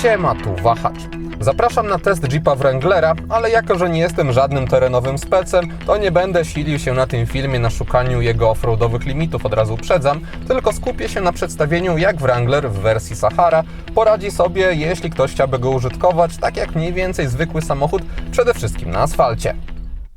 Siema, tu Wahacz. Zapraszam na test Jeepa Wranglera, ale jako, że nie jestem żadnym terenowym specem, to nie będę silił się na tym filmie na szukaniu jego offroadowych limitów, od razu uprzedzam, tylko skupię się na przedstawieniu, jak Wrangler w wersji Sahara poradzi sobie, jeśli ktoś chciałby go użytkować, tak jak mniej więcej zwykły samochód, przede wszystkim na asfalcie.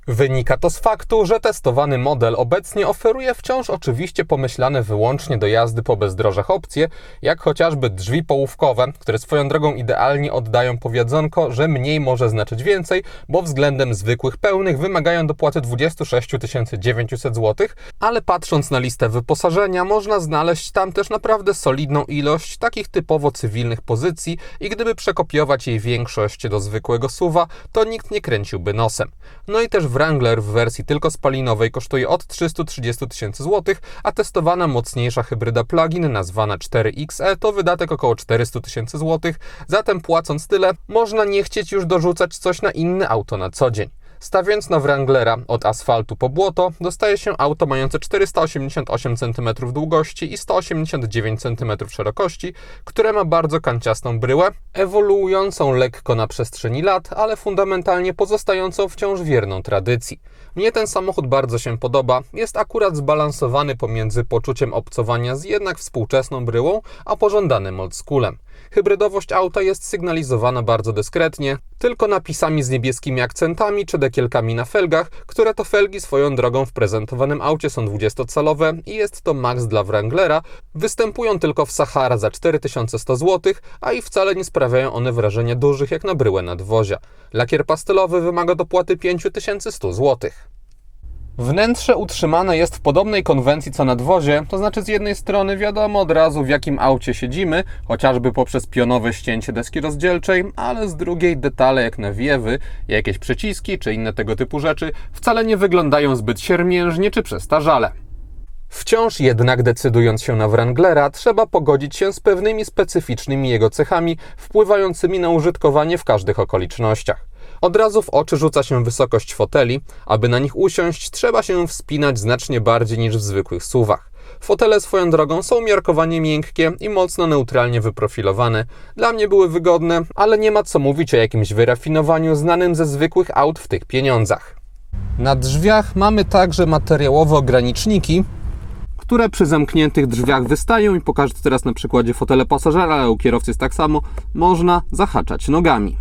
Wynika to z faktu, że testowany model obecnie oferuje wciąż oczywiście pomyślane wyłącznie do jazdy po bezdrożach opcje, jak chociażby drzwi połówkowe, które swoją drogą idealnie oddają powiedzonko, że mniej może znaczyć więcej, bo względem zwykłych pełnych wymagają dopłaty 26 900 zł, ale patrząc na listę wyposażenia można znaleźć tam też naprawdę solidną ilość takich typowo cywilnych pozycji i gdyby przekopiować jej większość do zwykłego SUV-a, to nikt nie kręciłby nosem. No i też Wrangler w wersji tylko spalinowej kosztuje od 330 000 zł, a testowana mocniejsza hybryda plug-in nazwana 4XE to wydatek około 400 000 zł, zatem płacąc tyle można nie chcieć już dorzucać coś na inne auto na co dzień. Stawiając na Wranglera od asfaltu po błoto, dostaje się auto mające 488 cm długości i 189 cm szerokości, które ma bardzo kanciastą bryłę, ewoluującą lekko na przestrzeni lat, ale fundamentalnie pozostającą wciąż wierną tradycji. Mnie ten samochód bardzo się podoba, jest akurat zbalansowany pomiędzy poczuciem obcowania z jednak współczesną bryłą, a pożądanym oldschoolem. Hybrydowość auta jest sygnalizowana bardzo dyskretnie, tylko napisami z niebieskimi akcentami czy dekielkami na felgach, które to felgi swoją drogą w prezentowanym aucie są 20-calowe i jest to maks dla Wranglera. Występują tylko w Sahara za 4100 zł, a i wcale nie sprawiają one wrażenia dużych jak na bryłę nadwozia. Lakier pastelowy wymaga dopłaty 5100 zł. Wnętrze utrzymane jest w podobnej konwencji co nadwozie, to znaczy z jednej strony wiadomo od razu w jakim aucie siedzimy, chociażby poprzez pionowe ścięcie deski rozdzielczej, ale z drugiej detale jak nawiewy, jakieś przyciski czy inne tego typu rzeczy wcale nie wyglądają zbyt siermiężnie czy przestarzale. Wciąż jednak decydując się na Wranglera, trzeba pogodzić się z pewnymi specyficznymi jego cechami wpływającymi na użytkowanie w każdych okolicznościach. Od razu w oczy rzuca się wysokość foteli, aby na nich usiąść trzeba się wspinać znacznie bardziej niż w zwykłych SUV-ach. Fotele swoją drogą są umiarkowanie miękkie i mocno neutralnie wyprofilowane. Dla mnie były wygodne, ale nie ma co mówić o jakimś wyrafinowaniu znanym ze zwykłych aut w tych pieniądzach. Na drzwiach mamy także materiałowe ograniczniki, które przy zamkniętych drzwiach wystają i pokażę to teraz na przykładzie fotela pasażera, ale u kierowcy jest tak samo, można zahaczać nogami.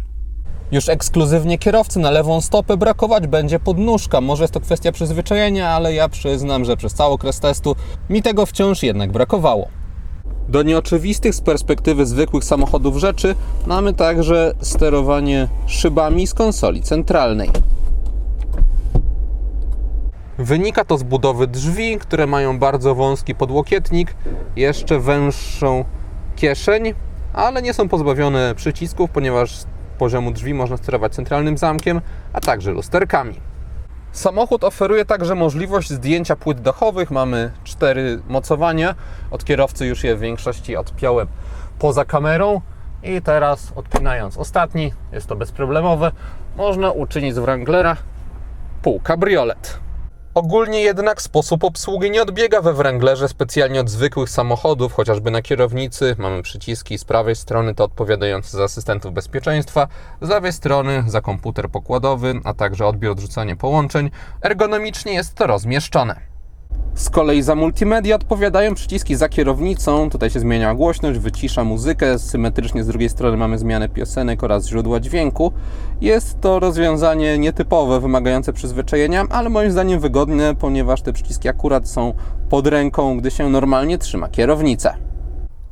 Już ekskluzywnie kierowcy na lewą stopę brakować będzie podnóżka. Może jest to kwestia przyzwyczajenia, ale ja przyznam, że przez cały okres testu mi tego wciąż jednak brakowało. Do nieoczywistych z perspektywy zwykłych samochodów rzeczy mamy także sterowanie szybami z konsoli centralnej. Wynika to z budowy drzwi, które mają bardzo wąski podłokietnik, jeszcze węższą kieszeń, ale nie są pozbawione przycisków, ponieważ z poziomu drzwi można sterować centralnym zamkiem, a także lusterkami. Samochód oferuje także możliwość zdjęcia płyt dachowych. Mamy 4 mocowania. Od kierowcy już je w większości odpiąłem poza kamerą i teraz odpinając ostatni, jest to bezproblemowe, można uczynić z Wranglera półkabriolet. Ogólnie jednak sposób obsługi nie odbiega we Wranglerze specjalnie od zwykłych samochodów, chociażby na kierownicy mamy przyciski, z prawej strony to odpowiadające za asystentów bezpieczeństwa, z lewej strony za komputer pokładowy, a także odbiór, odrzucanie połączeń. Ergonomicznie jest to rozmieszczone. Z kolei za multimedia odpowiadają przyciski za kierownicą, tutaj się zmienia głośność, wycisza muzykę, symetrycznie z drugiej strony mamy zmianę piosenek oraz źródła dźwięku. Jest to rozwiązanie nietypowe, wymagające przyzwyczajenia, ale moim zdaniem wygodne, ponieważ te przyciski akurat są pod ręką, gdy się normalnie trzyma kierownicę.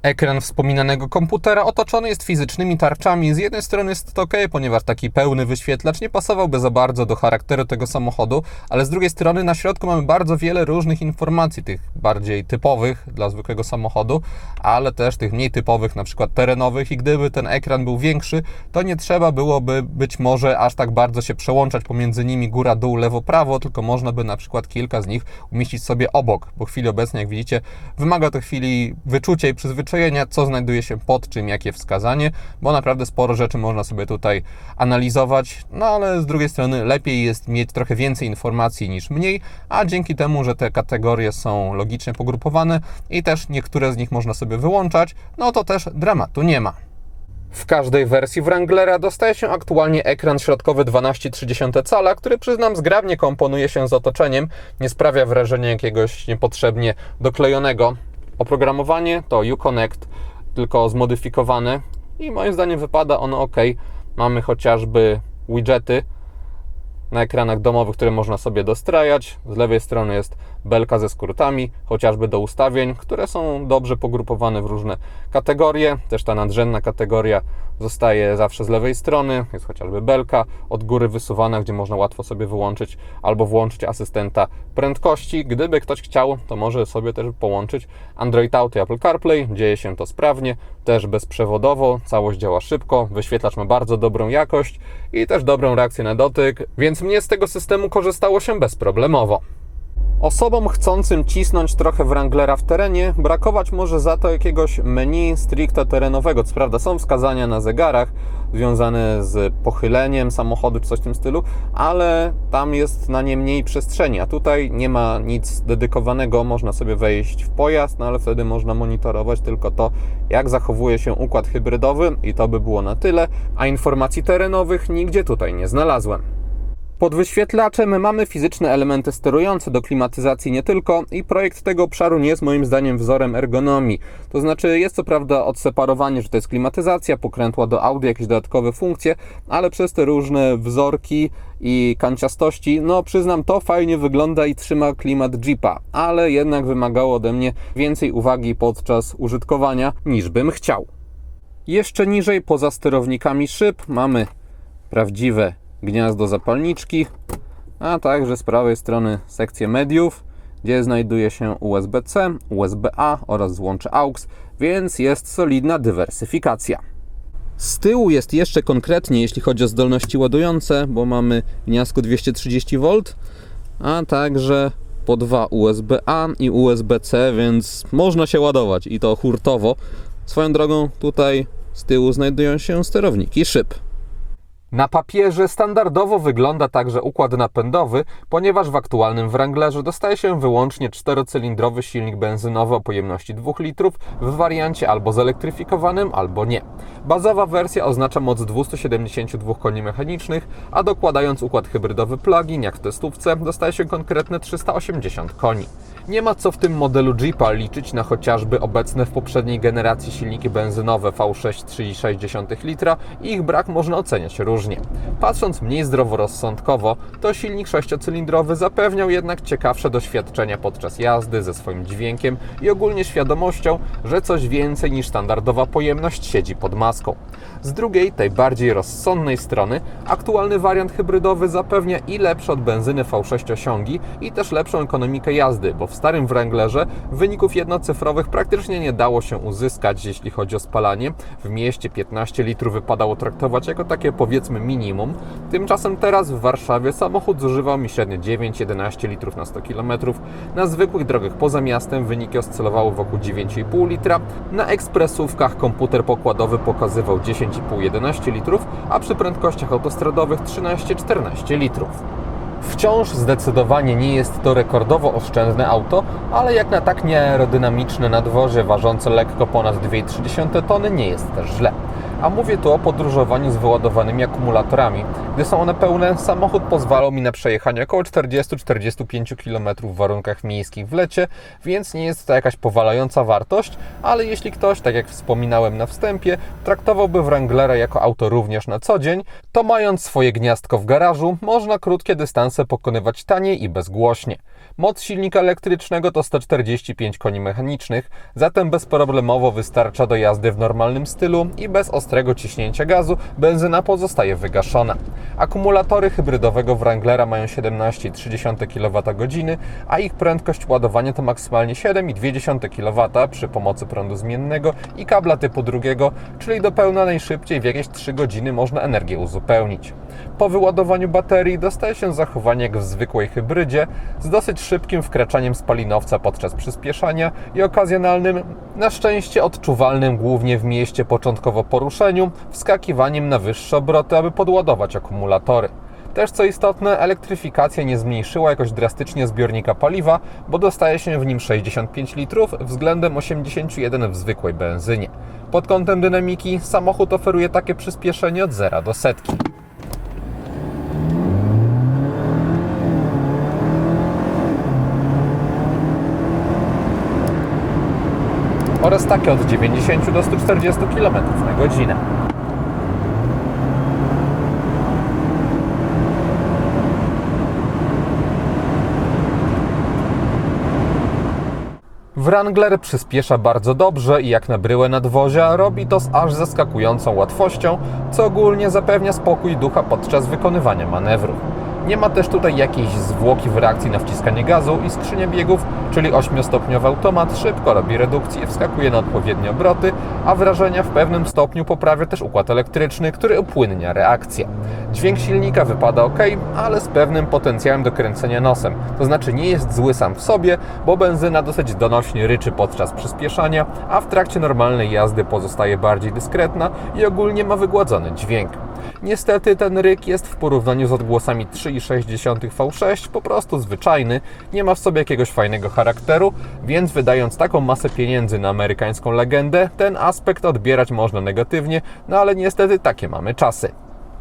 Ekran wspominanego komputera otoczony jest fizycznymi tarczami. Z jednej strony jest to ok, ponieważ taki pełny wyświetlacz nie pasowałby za bardzo do charakteru tego samochodu, ale z drugiej strony na środku mamy bardzo wiele różnych informacji, tych bardziej typowych dla zwykłego samochodu, ale też tych mniej typowych, na przykład terenowych, i gdyby ten ekran był większy, to nie trzeba byłoby być może aż tak bardzo się przełączać pomiędzy nimi góra, dół, lewo, prawo, tylko można by na przykład kilka z nich umieścić sobie obok, bo w chwili obecnej, jak widzicie, wymaga to chwili wyczucia i przyzwyczajenia, co znajduje się pod czym, jakie wskazanie, bo naprawdę sporo rzeczy można sobie tutaj analizować, no ale z drugiej strony lepiej jest mieć trochę więcej informacji niż mniej, a dzięki temu, że te kategorie są logicznie pogrupowane i też niektóre z nich można sobie wyłączać, no to też dramatu nie ma. W każdej wersji Wranglera dostaje się aktualnie ekran środkowy 12,3 cala, który przyznam zgrabnie komponuje się z otoczeniem, nie sprawia wrażenia jakiegoś niepotrzebnie doklejonego. Oprogramowanie to Uconnect, tylko zmodyfikowane i moim zdaniem wypada ono ok. Mamy chociażby widgety na ekranach domowych, które można sobie dostrajać. Z lewej strony jest belka ze skrótami, chociażby do ustawień, które są dobrze pogrupowane w różne kategorie. Też ta nadrzędna kategoria zostaje zawsze z lewej strony. Jest chociażby belka od góry wysuwana, gdzie można łatwo sobie wyłączyć albo włączyć asystenta prędkości. Gdyby ktoś chciał, to może sobie też połączyć Android Auto i Apple CarPlay. Dzieje się to sprawnie, też bezprzewodowo. Całość działa szybko, wyświetlacz ma bardzo dobrą jakość i też dobrą reakcję na dotyk, więc mnie z tego systemu korzystało się bezproblemowo. Osobom chcącym cisnąć trochę Wranglera w terenie brakować może za to jakiegoś menu stricte terenowego. Co prawda są wskazania na zegarach związane z pochyleniem samochodu czy coś w tym stylu, ale tam jest na nie mniej przestrzeni, a tutaj nie ma nic dedykowanego. Można sobie wejść w pojazd, no ale wtedy można monitorować tylko to, jak zachowuje się układ hybrydowy i to by było na tyle, a informacji terenowych nigdzie tutaj nie znalazłem. Pod wyświetlaczem mamy fizyczne elementy sterujące, do klimatyzacji nie tylko, i projekt tego obszaru nie jest moim zdaniem wzorem ergonomii. To znaczy jest co prawda odseparowanie, że to jest klimatyzacja, pokrętła do audio, jakieś dodatkowe funkcje, ale przez te różne wzorki i kanciastości, no przyznam, to fajnie wygląda i trzyma klimat Jeepa, ale jednak wymagało ode mnie więcej uwagi podczas użytkowania niż bym chciał. Jeszcze niżej, poza sterownikami szyb, mamy prawdziwe gniazdo zapalniczki, a także z prawej strony sekcję mediów, gdzie znajduje się USB-C, USB-A oraz złącze AUX, więc jest solidna dywersyfikacja. Z tyłu jest jeszcze konkretnie, jeśli chodzi o zdolności ładujące, bo mamy gniazdko 230V, a także po dwa USB-A i USB-C, więc można się ładować i to hurtowo. Swoją drogą tutaj z tyłu znajdują się sterowniki szyb. Na papierze standardowo wygląda także układ napędowy, ponieważ w aktualnym Wranglerze dostaje się wyłącznie 4-cylindrowy silnik benzynowy o pojemności 2 litrów w wariancie albo zelektryfikowanym, albo nie. Bazowa wersja oznacza moc 272 koni mechanicznych, a dokładając układ hybrydowy plug-in, jak w testówce, dostaje się konkretne 380 koni. Nie ma co w tym modelu Jeepa liczyć na chociażby obecne w poprzedniej generacji silniki benzynowe V6 3,6 litra i ich brak można oceniać różnie. Patrząc mniej zdroworozsądkowo, to silnik 6-cylindrowy zapewniał jednak ciekawsze doświadczenia podczas jazdy ze swoim dźwiękiem i ogólnie świadomością, że coś więcej niż standardowa pojemność siedzi pod maską. Z drugiej, tej bardziej rozsądnej strony, aktualny wariant hybrydowy zapewnia i lepsze od benzyny V6 osiągi i też lepszą ekonomikę jazdy, bo w starym Wranglerze wyników jednocyfrowych praktycznie nie dało się uzyskać, jeśli chodzi o spalanie. W mieście 15 litrów wypadało traktować jako takie powiedzmy minimum. Tymczasem teraz w Warszawie samochód zużywał mi średnio 9-11 litrów na 100 km. Na zwykłych drogach poza miastem wyniki oscylowały wokół 9,5 litra. Na ekspresówkach komputer pokładowy pokazywał 10,5-11 litrów, a przy prędkościach autostradowych 13-14 litrów. Wciąż zdecydowanie nie jest to rekordowo oszczędne auto, ale jak na tak nieaerodynamiczne nadwozie ważące lekko ponad 2,3 tony nie jest też źle. A mówię tu o podróżowaniu z wyładowanymi akumulatorami. Gdy są one pełne, samochód pozwalał mi na przejechanie około 40-45 km w warunkach miejskich w lecie, więc nie jest to jakaś powalająca wartość, ale jeśli ktoś, tak jak wspominałem na wstępie, traktowałby Wranglera jako auto również na co dzień, to mając swoje gniazdko w garażu, można krótkie dystanse pokonywać taniej i bezgłośnie. Moc silnika elektrycznego to 145 koni mechanicznych, zatem bezproblemowo wystarcza do jazdy w normalnym stylu i bez ostrego ciśnięcia gazu benzyna pozostaje wygaszona. Akumulatory hybrydowego Wranglera mają 17,3 kWh, a ich prędkość ładowania to maksymalnie 7,2 kW przy pomocy prądu zmiennego i kabla typu drugiego, czyli do pełna najszybciej w jakieś 3 godziny można energię uzupełnić. Po wyładowaniu baterii dostaje się zachowanie jak w zwykłej hybrydzie, z dosyć szybkim wkraczaniem spalinowca podczas przyspieszania i okazjonalnym, na szczęście odczuwalnym głównie w mieście początkowo poruszeniu, wskakiwaniem na wyższe obroty, aby podładować akumulatory. Też co istotne, elektryfikacja nie zmniejszyła jakoś drastycznie zbiornika paliwa, bo dostaje się w nim 65 litrów względem 81 w zwykłej benzynie. Pod kątem dynamiki samochód oferuje takie przyspieszenie od 0 do setki. Oraz takie od 90 do 140 km na godzinę. Wrangler przyspiesza bardzo dobrze i jak na bryłę nadwozia robi to z aż zaskakującą łatwością, co ogólnie zapewnia spokój ducha podczas wykonywania manewrów. Nie ma też tutaj jakiejś zwłoki w reakcji na wciskanie gazu i skrzynia biegów, czyli 8-stopniowy automat szybko robi redukcję, wskakuje na odpowiednie obroty, a wrażenia w pewnym stopniu poprawia też układ elektryczny, który upłynnia reakcję. Dźwięk silnika wypada ok, ale z pewnym potencjałem do kręcenia nosem, to znaczy nie jest zły sam w sobie, bo benzyna dosyć donośnie ryczy podczas przyspieszania, a w trakcie normalnej jazdy pozostaje bardziej dyskretna i ogólnie ma wygładzony dźwięk. Niestety ten ryk jest w porównaniu z odgłosami 3,6 V6 po prostu zwyczajny, nie ma w sobie jakiegoś fajnego charakteru, więc wydając taką masę pieniędzy na amerykańską legendę, ten aspekt odbierać można negatywnie, no ale niestety takie mamy czasy.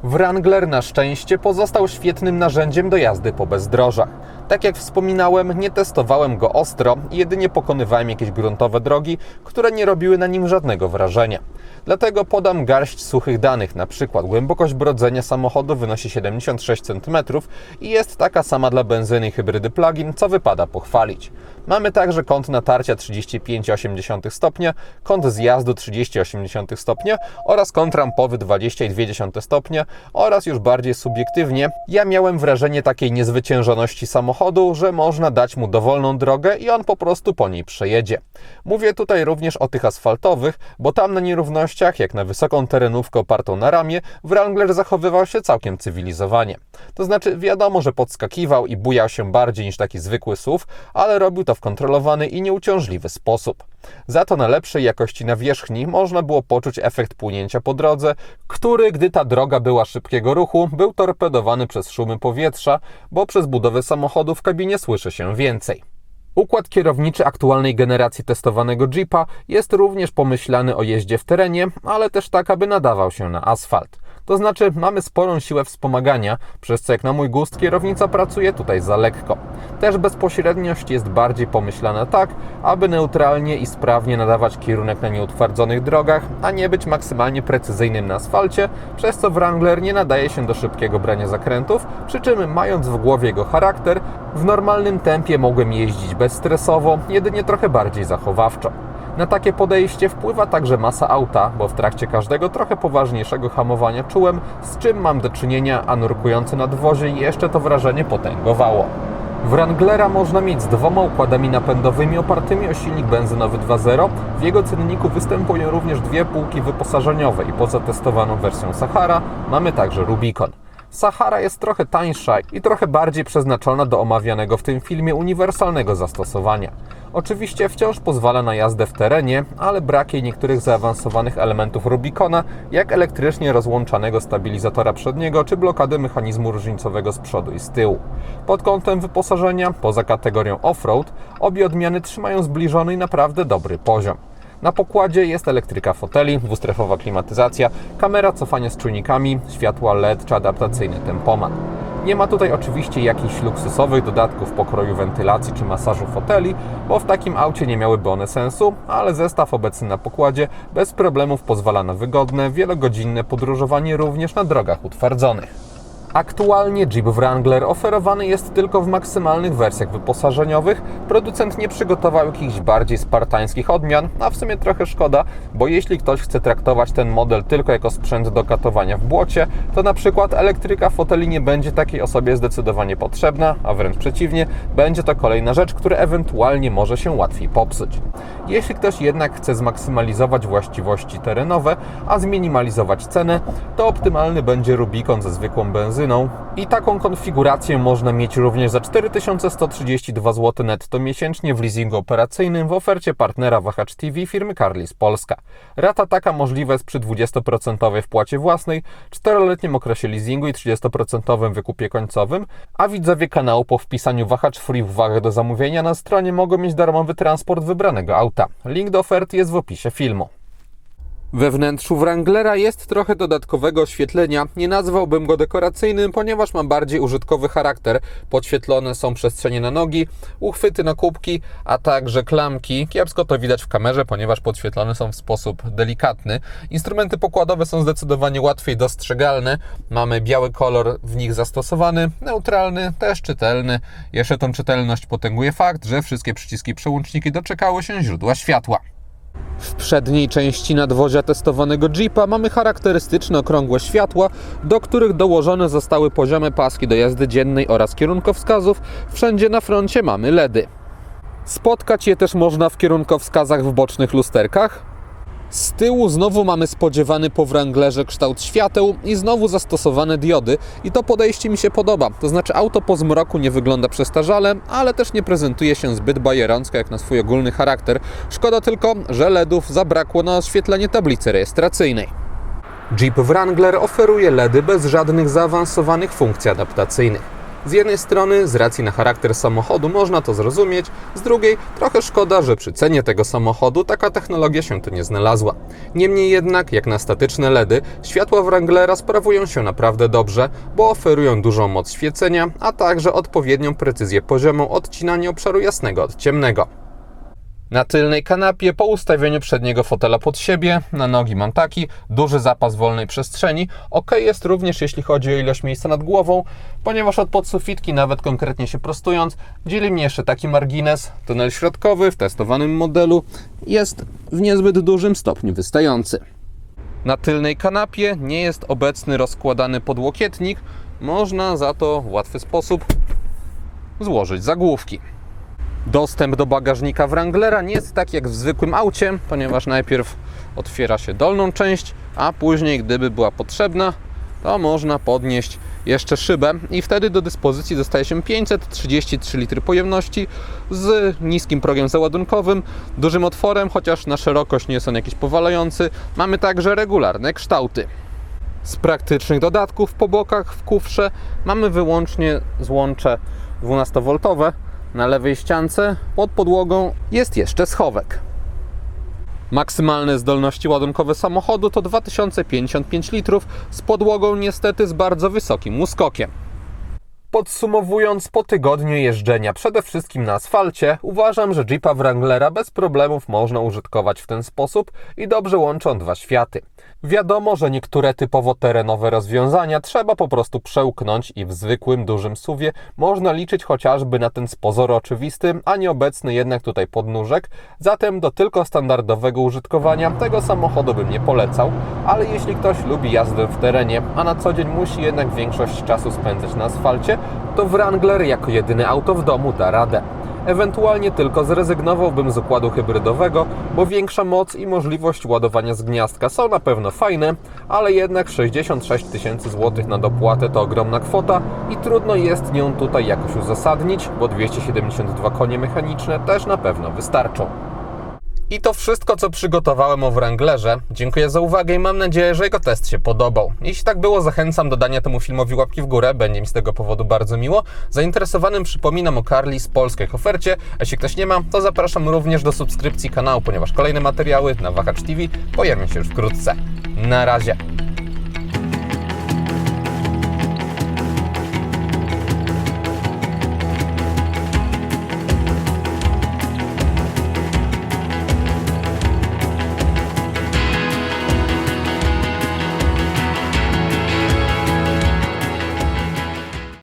Wrangler na szczęście pozostał świetnym narzędziem do jazdy po bezdrożach. Tak jak wspominałem, nie testowałem go ostro i jedynie pokonywałem jakieś gruntowe drogi, które nie robiły na nim żadnego wrażenia. Dlatego podam garść suchych danych, na przykład głębokość brodzenia samochodu wynosi 76 cm i jest taka sama dla benzyny i hybrydy plug-in, co wypada pochwalić. Mamy także kąt natarcia 35,8 stopnia, kąt zjazdu 30,8 stopnia oraz kąt rampowy 20,2 stopnia oraz już bardziej subiektywnie, ja miałem wrażenie takiej niezwyciężoności samochodu, że można dać mu dowolną drogę i on po prostu po niej przejedzie. Mówię tutaj również o tych asfaltowych, bo tam na nierównościach, jak na wysoką terenówkę opartą na ramie, Wrangler zachowywał się całkiem cywilizowanie. To znaczy wiadomo, że podskakiwał i bujał się bardziej niż taki zwykły SUV, ale robił to w kontrolowany i nieuciążliwy sposób. Za to na lepszej jakości nawierzchni można było poczuć efekt płynięcia po drodze, który, gdy ta droga była szybkiego ruchu, był torpedowany przez szumy powietrza, bo przez budowę samochodu w kabinie słyszy się więcej. Układ kierowniczy aktualnej generacji testowanego Jeepa jest również pomyślany o jeździe w terenie, ale też tak, aby nadawał się na asfalt. To znaczy mamy sporą siłę wspomagania, przez co jak na mój gust kierownica pracuje tutaj za lekko. Też bezpośredniość jest bardziej pomyślana tak, aby neutralnie i sprawnie nadawać kierunek na nieutwardzonych drogach, a nie być maksymalnie precyzyjnym na asfalcie, przez co Wrangler nie nadaje się do szybkiego brania zakrętów, przy czym mając w głowie jego charakter, w normalnym tempie mogłem jeździć bezstresowo, jedynie trochę bardziej zachowawczo. Na takie podejście wpływa także masa auta, bo w trakcie każdego trochę poważniejszego hamowania czułem, z czym mam do czynienia, a nurkujące nadwozie jeszcze to wrażenie potęgowało. Wranglera można mieć z dwoma układami napędowymi opartymi o silnik benzynowy 2.0. W jego cenniku występują również dwie półki wyposażeniowe i poza testowaną wersją Sahara mamy także Rubicon. Sahara jest trochę tańsza i trochę bardziej przeznaczona do omawianego w tym filmie uniwersalnego zastosowania. Oczywiście wciąż pozwala na jazdę w terenie, ale brak jej niektórych zaawansowanych elementów Rubicona, jak elektrycznie rozłączanego stabilizatora przedniego czy blokady mechanizmu różnicowego z przodu i z tyłu. Pod kątem wyposażenia, poza kategorią off-road, obie odmiany trzymają zbliżony i naprawdę dobry poziom. Na pokładzie jest elektryka foteli, dwustrefowa klimatyzacja, kamera cofania z czujnikami, światła LED czy adaptacyjny tempomat. Nie ma tutaj oczywiście jakichś luksusowych dodatków pokroju wentylacji czy masażu foteli, bo w takim aucie nie miałyby one sensu, ale zestaw obecny na pokładzie bez problemów pozwala na wygodne, wielogodzinne podróżowanie również na drogach utwardzonych. Aktualnie Jeep Wrangler oferowany jest tylko w maksymalnych wersjach wyposażeniowych. Producent nie przygotował jakichś bardziej spartańskich odmian, a w sumie trochę szkoda, bo jeśli ktoś chce traktować ten model tylko jako sprzęt do katowania w błocie, to na przykład elektryka foteli nie będzie takiej osobie zdecydowanie potrzebna, a wręcz przeciwnie, będzie to kolejna rzecz, która ewentualnie może się łatwiej popsuć. Jeśli ktoś jednak chce zmaksymalizować właściwości terenowe, a zminimalizować cenę, to optymalny będzie Rubicon ze zwykłą benzyną, benzyną. I taką konfigurację można mieć również za 4132 zł netto miesięcznie w leasingu operacyjnym w ofercie partnera Wahacz TV firmy Carllis Polska. Rata taka możliwa jest przy 20% wpłacie własnej, 4-letnim okresie leasingu i 30% wykupie końcowym, a widzowie kanału po wpisaniu Wahacz Free w uwagę do zamówienia na stronie mogą mieć darmowy transport wybranego auta. Link do oferty jest w opisie filmu. We wnętrzu Wranglera jest trochę dodatkowego oświetlenia. Nie nazwałbym go dekoracyjnym, ponieważ ma bardziej użytkowy charakter. Podświetlone są przestrzenie na nogi, uchwyty na kubki, a także klamki. Kiepsko to widać w kamerze, ponieważ podświetlone są w sposób delikatny. Instrumenty pokładowe są zdecydowanie łatwiej dostrzegalne. Mamy biały kolor w nich zastosowany, neutralny, też czytelny. Jeszcze tą czytelność potęguje fakt, że wszystkie przyciski przełączniki doczekały się źródła światła. W przedniej części nadwozia testowanego Jeepa mamy charakterystyczne okrągłe światła, do których dołożone zostały poziome paski do jazdy dziennej oraz kierunkowskazów. Wszędzie na froncie mamy LEDy. Spotkać je też można w kierunkowskazach w bocznych lusterkach. Z tyłu znowu mamy spodziewany po Wranglerze kształt świateł i znowu zastosowane diody i to podejście mi się podoba. To znaczy auto po zmroku nie wygląda przestarzale, ale też nie prezentuje się zbyt bajerancko jak na swój ogólny charakter. Szkoda tylko, że LEDów zabrakło na oświetlenie tablicy rejestracyjnej. Jeep Wrangler oferuje LEDy bez żadnych zaawansowanych funkcji adaptacyjnych. Z jednej strony, z racji na charakter samochodu można to zrozumieć, z drugiej trochę szkoda, że przy cenie tego samochodu taka technologia się tu nie znalazła. Niemniej jednak, jak na statyczne LEDy, światła Wranglera sprawują się naprawdę dobrze, bo oferują dużą moc świecenia, a także odpowiednią precyzję poziomą odcinania obszaru jasnego od ciemnego. Na tylnej kanapie po ustawieniu przedniego fotela pod siebie, na nogi mam taki, duży zapas wolnej przestrzeni. Ok jest również jeśli chodzi o ilość miejsca nad głową, ponieważ od podsufitki, nawet konkretnie się prostując, dzieli mnie jeszcze taki margines. Tunel środkowy w testowanym modelu jest w niezbyt dużym stopniu wystający. Na tylnej kanapie nie jest obecny rozkładany podłokietnik, można za to w łatwy sposób złożyć zagłówki. Dostęp do bagażnika Wranglera nie jest tak jak w zwykłym aucie, ponieważ najpierw otwiera się dolną część, a później, gdyby była potrzebna, to można podnieść jeszcze szybę i wtedy do dyspozycji dostaje się 533 litry pojemności z niskim progiem załadunkowym, dużym otworem, chociaż na szerokość nie jest on jakiś powalający. Mamy także regularne kształty. Z praktycznych dodatków po bokach w kufrze mamy wyłącznie złącze 12V. Na lewej ściance pod podłogą jest jeszcze schowek. Maksymalne zdolności ładunkowe samochodu to 2055 litrów z podłogą niestety z bardzo wysokim uskokiem. Podsumowując, po tygodniu jeżdżenia przede wszystkim na asfalcie, uważam, że Jeepa Wranglera bez problemów można użytkować w ten sposób i dobrze łączą dwa światy. Wiadomo, że niektóre typowo terenowe rozwiązania trzeba po prostu przełknąć i w zwykłym, dużym SUV-ie można liczyć chociażby na ten z pozoru oczywisty, a nieobecny jednak tutaj podnóżek, zatem do tylko standardowego użytkowania tego samochodu bym nie polecał, ale jeśli ktoś lubi jazdę w terenie, a na co dzień musi jednak większość czasu spędzać na asfalcie, to Wrangler jako jedyne auto w domu da radę. Ewentualnie tylko zrezygnowałbym z układu hybrydowego, bo większa moc i możliwość ładowania z gniazdka są na pewno fajne, ale jednak 66 000 złotych na dopłatę to ogromna kwota i trudno jest nią tutaj jakoś uzasadnić, bo 272 konie mechaniczne też na pewno wystarczą. I to wszystko, co przygotowałem o Wranglerze. Dziękuję za uwagę i mam nadzieję, że jego test się podobał. Jeśli tak było, zachęcam do dania temu filmowi łapki w górę, będzie mi z tego powodu bardzo miło. Zainteresowanym przypominam o Carllis polskiej ofercie, a jeśli ktoś nie ma, to zapraszam również do subskrypcji kanału, ponieważ kolejne materiały na Wahacz TV pojawią się już wkrótce. Na razie!